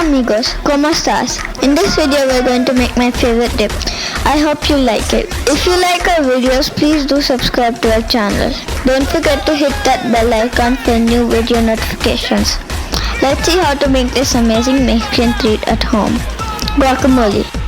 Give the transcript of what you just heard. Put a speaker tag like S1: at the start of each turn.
S1: amigos, ¿cómo estás? In this video we're going to make my favorite dip. I hope you like it. If you like our videos, please do subscribe to our channel. Don't forget to hit that bell icon for new video notifications. Let's see how to make this amazing Mexican treat at home. Guacamole.